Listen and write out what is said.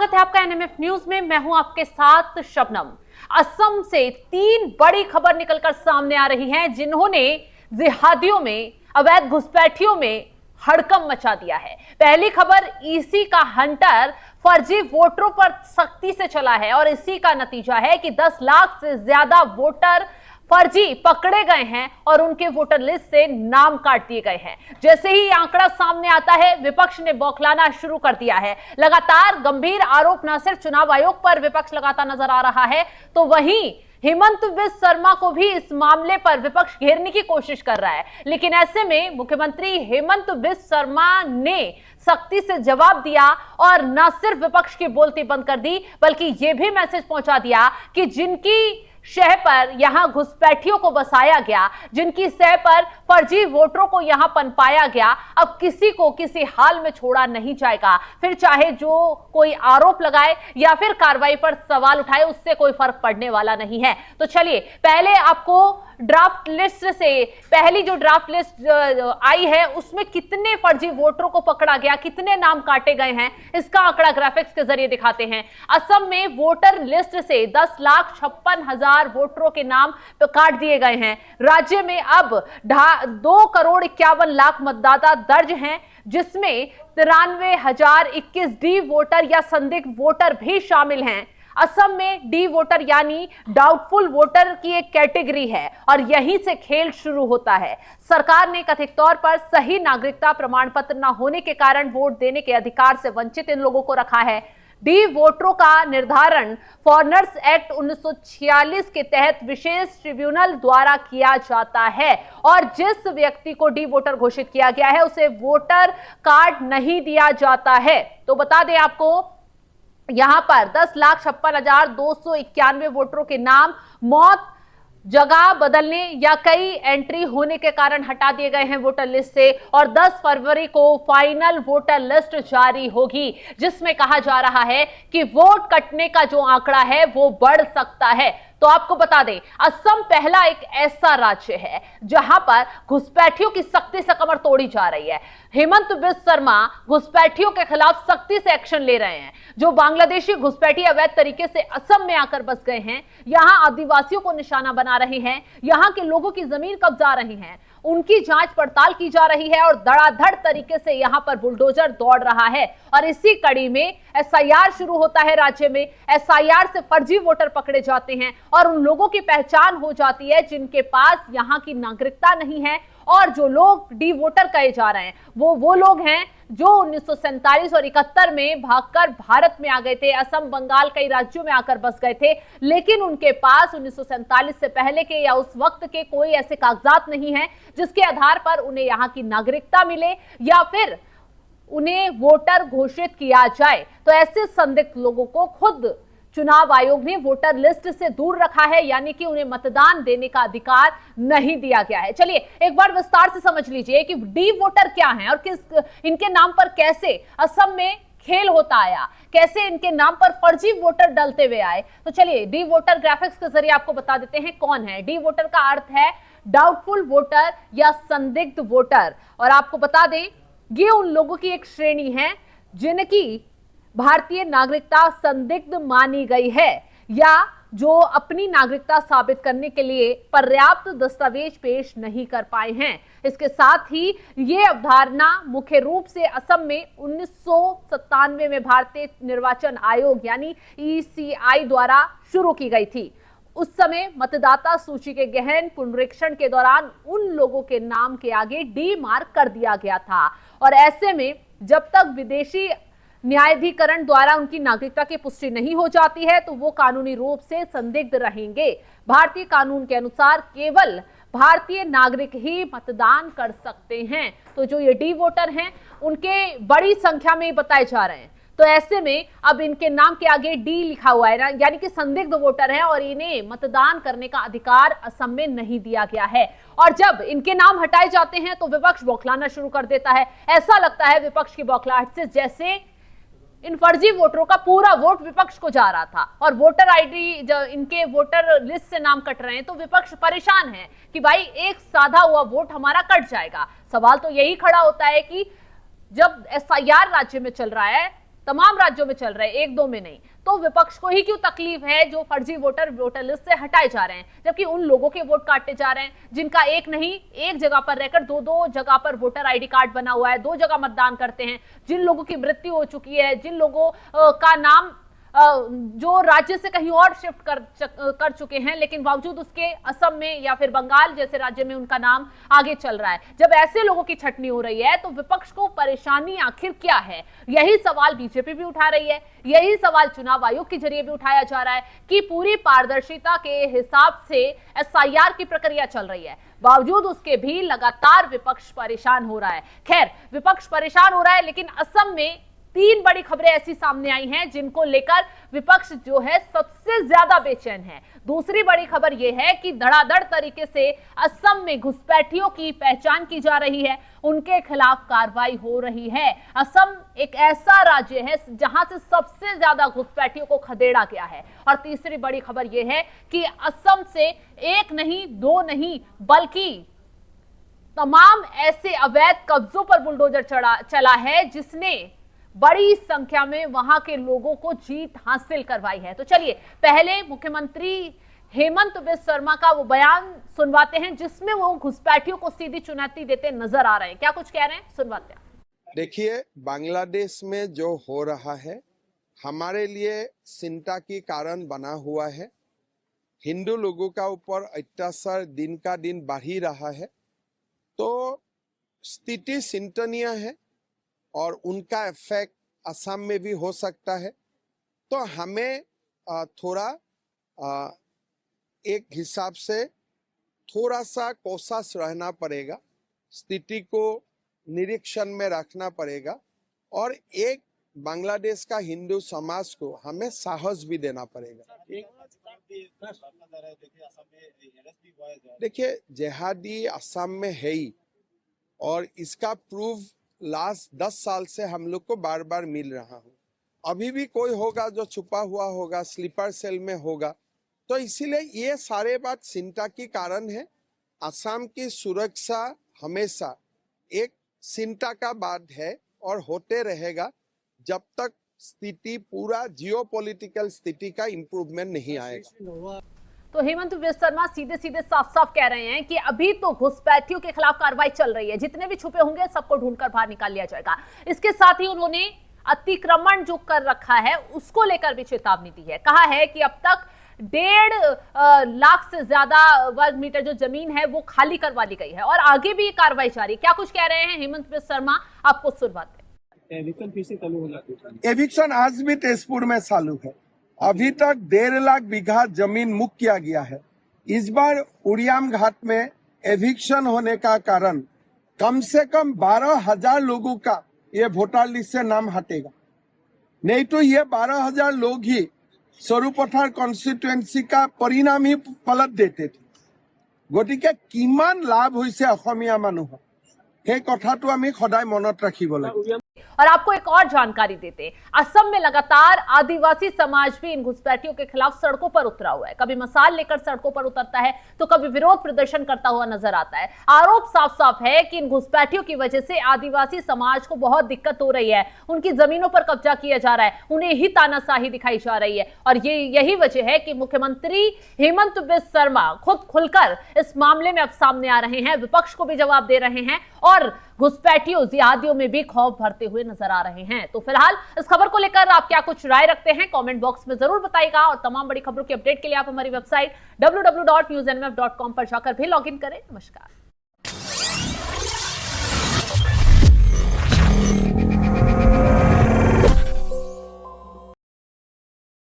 स्वागत है आपका एनएमएफ न्यूज में। मैं हूं आपके साथ शबनम। असम से 3 बड़ी खबर निकलकर सामने आ रही हैं, जिन्होंने जिहादियों में, अवैध घुसपैठियों में हड़कंप मचा दिया है। पहली खबर, ईसी का हंटर फर्जी वोटरों पर सख्ती से चला है और इसी का नतीजा है कि 10 लाख से ज्यादा वोटर फर्जी पकड़े गए हैं और उनके वोटर लिस्ट से नाम काट दिए गए हैं। जैसे ही आंकड़ा सामने आता है, विपक्ष ने बौखलाना शुरू कर दिया है। लगातार गंभीर आरोप न सिर्फ चुनाव आयोग पर विपक्ष लगाता नजर आ रहा है, तो वहीं हेमंत बिस्वा शर्मा को भी इस मामले पर विपक्ष घेरने की कोशिश कर रहा है। लेकिन ऐसे में मुख्यमंत्री हेमंत बिस्वा शर्मा ने सख्ती से जवाब दिया और न सिर्फ विपक्ष की बोलती बंद कर दी, बल्कि यह भी मैसेज पहुंचा दिया कि जिनकी शह पर यहां घुसपैठियों को बसाया गया, जिनकी शह पर फर्जी वोटरों को यहां पनपाया गया, अब किसी को किसी हाल में छोड़ा नहीं जाएगा। फिर चाहे जो कोई आरोप लगाए या फिर कार्रवाई पर सवाल उठाए, उससे कोई फर्क पड़ने वाला नहीं है। तो चलिए पहले आपको ड्राफ्ट लिस्ट से, पहली जो ड्राफ्ट लिस्ट आई है उसमें कितने फर्जी वोटरों को पकड़ा गया, कितने नाम काटे गए हैं, इसका आंकड़ा ग्राफिक्स के जरिए दिखाते हैं। असम में वोटर लिस्ट से 10,56,000 वोटरों के नाम काट दिए गए हैं। राज्य में अब 2,51,00,000 मतदाता दर्ज हैं, जिसमें 93,021 डी वोटर या संदिग्ध वोटर भी शामिल हैं। असम में डी वोटर यानी डाउटफुल वोटर की एक कैटेगरी है और यहीं से खेल शुरू होता है। सरकार ने कथित तौर पर सही नागरिकता प्रमाण पत्र न होने के कारण वोट देने के अधिकार से वंचित इन लोगों को रखा है। डी वोटरों का निर्धारण फॉरेनर्स एक्ट 1946 के तहत विशेष ट्रिब्यूनल द्वारा किया जाता है और जिस व्यक्ति को डी वोटर घोषित किया गया है उसे वोटर कार्ड नहीं दिया जाता है। तो बता दें आपको, यहां पर 10,56,291 वोटरों के नाम मौत, जगह बदलने या कई एंट्री होने के कारण हटा दिए गए हैं वोटर लिस्ट से और 10 फरवरी को फाइनल वोटर लिस्ट जारी होगी, जिसमें कहा जा रहा है कि वोट कटने का जो आंकड़ा है वो बढ़ सकता है। तो आपको बता दें, असम पहला एक ऐसा राज्य है जहां पर घुसपैठियों की सख्ती से कमर तोड़ी जा रही है। हेमंत बिस्वा शर्मा घुसपैठियों के खिलाफ सख्ती से एक्शन ले रहे हैं। जो बांग्लादेशी घुसपैठी अवैध तरीके से असम में आकर बस गए हैं, यहां आदिवासियों को निशाना बना रहे हैं, यहां के लोगों की जमीन कब्जा रही हैं, उनकी जांच पड़ताल की जा रही है और धड़ाधड़ तरीके से यहां पर बुलडोजर दौड़ रहा है। और इसी कड़ी में एसआईआर शुरू होता है राज्य में। एसआईआर से फर्जी वोटर पकड़े जाते हैं और उन लोगों की पहचान हो जाती है जिनके पास यहां की नागरिकता नहीं है। और जो लोग डी वोटर कहे जा रहे हैं वो लोग हैं जो 1947 और 71 में भागकर भारत में आ गए थे, असम, बंगाल, कई राज्यों में आकर बस गए थे, लेकिन उनके पास 1947 से पहले के या उस वक्त के कोई ऐसे कागजात नहीं है जिसके आधार पर उन्हें यहाँ की नागरिकता मिले या फिर उन्हें वोटर घोषित किया जाए। तो ऐसे संदिग्ध लोगों को खुद चुनाव आयोग ने वोटर लिस्ट से दूर रखा है, यानी कि उन्हें मतदान देने का अधिकार नहीं दिया गया है। चलिए एक बार विस्तार से समझ लीजिए कि डी वोटर क्या है और किस इनके नाम पर कैसे असम में खेल होता आया, कैसे इनके नाम पर फर्जी वोटर डलते हुए आए। तो चलिए डी वोटर ग्राफिक्स के जरिए आपको बता देते हैं कौन है। डी वोटर का अर्थ है डाउटफुल वोटर या संदिग्ध वोटर। और आपको बता दें, ये उन लोगों की एक श्रेणी है जिनकी भारतीय नागरिकता संदिग्ध मानी गई है या जो अपनी नागरिकता साबित करने के लिए पर्याप्त दस्तावेज पेश नहीं कर पाए हैं। इसके साथ ही ये अवधारणा मुख्य रूप से असम में 1997 में भारतीय निर्वाचन आयोग यानी ईसीआई द्वारा शुरू की गई थी। उस समय मतदाता सूची के गहन पुनरीक्षण के दौरान उन लोगों के नाम के आगे डी मार्क कर दिया गया था और ऐसे में जब तक विदेशी न्यायाधिकरण द्वारा उनकी नागरिकता की पुष्टि नहीं हो जाती है तो वो कानूनी रूप से संदिग्ध रहेंगे। भारतीय कानून के अनुसार केवल भारतीय नागरिक ही मतदान कर सकते हैं। तो जो ये डी वोटर हैं उनके बड़ी संख्या में बताए जा रहे हैं। तो ऐसे में अब इनके नाम के आगे डी लिखा हुआ है ना, यानी कि संदिग्ध वोटर हैं और इन्हें मतदान करने का अधिकार असम में नहीं दिया गया है। और जब इनके नाम हटाए जाते हैं तो विपक्ष बौखलाना शुरू कर देता है। ऐसा लगता है विपक्ष की बौखलाहट से जैसे इन फर्जी वोटरों का पूरा वोट विपक्ष को जा रहा था और वोटर आईडी जो इनके वोटर लिस्ट से नाम कट रहे हैं तो विपक्ष परेशान है कि भाई एक साधा हुआ वोट हमारा कट जाएगा। सवाल तो यही खड़ा होता है कि जब एसआईआर राज्य में चल रहा है तमाम राज्यों में चल रहे हैं, एक दो में नहीं, तो विपक्ष को ही क्यों तकलीफ है जो फर्जी वोटर लिस्ट से हटाए जा रहे हैं, जबकि उन लोगों के वोट काटे जा रहे हैं जिनका एक नहीं एक जगह पर रहकर दो दो जगह पर वोटर आईडी कार्ड बना हुआ है, दो जगह मतदान करते हैं, जिन लोगों की मृत्यु हो चुकी है, जिन लोगों का नाम जो राज्य से कहीं और शिफ्ट कर चुके हैं, लेकिन बावजूद उसके असम में या फिर बंगाल जैसे राज्य में उनका नाम आगे चल रहा है। जब ऐसे लोगों की छटनी हो रही है तो विपक्ष को परेशानी आखिर क्या है, यही सवाल बीजेपी भी उठा रही है, यही सवाल चुनाव आयोग के जरिए भी उठाया जा रहा है कि पूरी पारदर्शिता के हिसाब से एसआईआर की प्रक्रिया चल रही है, बावजूद उसके भी लगातार विपक्ष परेशान हो रहा है। खैर, विपक्ष परेशान हो रहा है, लेकिन असम में 3 बड़ी खबरें ऐसी सामने आई हैं जिनको लेकर विपक्ष जो है सबसे ज्यादा बेचैन है। दूसरी बड़ी खबर यह है कि धड़ाधड़ तरीके से असम में घुसपैठियों की पहचान की जा रही है, उनके खिलाफ कार्रवाई हो रही है। असम एक ऐसा राज्य है जहां से सबसे ज्यादा घुसपैठियों को खदेड़ा गया है। और तीसरी बड़ी खबर यह है कि असम से एक नहीं, दो नहीं, बल्कि तमाम ऐसे अवैध कब्जों पर बुलडोजर चला है जिसने बड़ी संख्या में वहां के लोगों को जीत हासिल करवाई है। तो चलिए पहले मुख्यमंत्री हेमंत बिस्वा शर्मा का वो बयान सुनवाते हैं जिसमें वो घुसपैठियों को सीधी चुनौती देते नजर आ रहे हैं। क्या कुछ कह रहे हैं, सुनवाते हैं। देखिए, बांग्लादेश में जो हो रहा है हमारे लिए चिंता की कारण बना हुआ है। हिंदू लोगों का ऊपर अत्याचार दिन का दिन बढ़ ही रहा है, तो स्थिति चिंतनीय है और उनका इफेक्ट असम में भी हो सकता है। तो हमें थोड़ा एक हिसाब से थोड़ा सा कोशिश रहना पड़ेगा, स्थिति को निरीक्षण में रखना पड़ेगा और एक बांग्लादेश का हिंदू समाज को हमें साहस भी देना पड़ेगा। देखिए, जिहादी असम में है ही और इसका प्रूफ लास्ट 10 साल से हम लोग को बार बार मिल रहा हूँ। अभी भी कोई होगा जो छुपा हुआ होगा, स्लीपर सेल में होगा, तो इसीलिए ये सारे बात चिंता की कारण है। असम की सुरक्षा हमेशा एक चिंता का बात है और होते रहेगा जब तक स्थिति पूरा जियोपॉलिटिकल स्थिति का इम्प्रूवमेंट नहीं आएगा। तो हेमंत बिस्वा शर्मा सीधे सीधे साफ साफ कह रहे हैं कि अभी तो घुसपैठियों के खिलाफ कार्रवाई चल रही है, जितने भी छुपे होंगे सबको ढूंढकर बाहर निकाल लिया जाएगा। इसके साथ ही उन्होंने अतिक्रमण जो कर रखा है उसको लेकर भी चेतावनी दी है। कहा है कि अब तक 1.5 लाख से ज्यादा वर्ग मीटर जो जमीन है वो खाली करवा ली गई है और आगे भी ये कार्रवाई जारी। क्या कुछ कह रहे हैं हेमंत बिस्वा शर्मा, आपको सुनवाते हैं। एविक्शन आज भी तेजपुर में चालू है। अभी तक 1.5 लाख बीघा जमीन मुक्त किया गया है। इस बार उड़ियाम घाट में एविक्शन होने का कारण कम से कम 12,000 लोगों का ये वोटर लिस्ट से नाम हटेगा, नहीं तो ये 12,000 लोग ही सरुपथार कन्स्टिट्युएंसी का परिणाम ही पलट देते थे। गतिके किमान लाभ होइसे अসমীয়া মানুহৰ সেই কথাটো আমি সদায় মনত ৰাখিব লাগিব। और आपको एक और जानकारी देते, असम में लगातार आदिवासी समाज भी इन घुसपैठियों के खिलाफ सड़कों पर उतरा हुआ है। कभी मसाल लेकर सड़कों पर उतरता है तो कभी विरोध प्रदर्शन करता हुआ नजर आता है। आरोप साफ साफ है कि इन घुसपैठियों की वजह से आदिवासी समाज को बहुत दिक्कत हो रही है, उनकी जमीनों पर कब्जा किया जा रहा है, उन्हें ही तानाशाही दिखाई जा रही है। और यही वजह है कि मुख्यमंत्री हेमंत बिस्वा शर्मा खुद खुलकर इस मामले में अब सामने आ रहे हैं, विपक्ष को भी जवाब दे रहे हैं और घुसपैठियों जिहादियों में भी खौफ भरते हुए नजर आ रहे हैं। तो फिलहाल इस खबर को लेकर आप क्या कुछ राय रखते हैं, कमेंट बॉक्स में जरूर बताइएगा। और तमाम बड़ी खबरों की अपडेट के लिए आप हमारी वेबसाइट www.newsnmf.com पर जाकर भी लॉगिन करें। नमस्कार।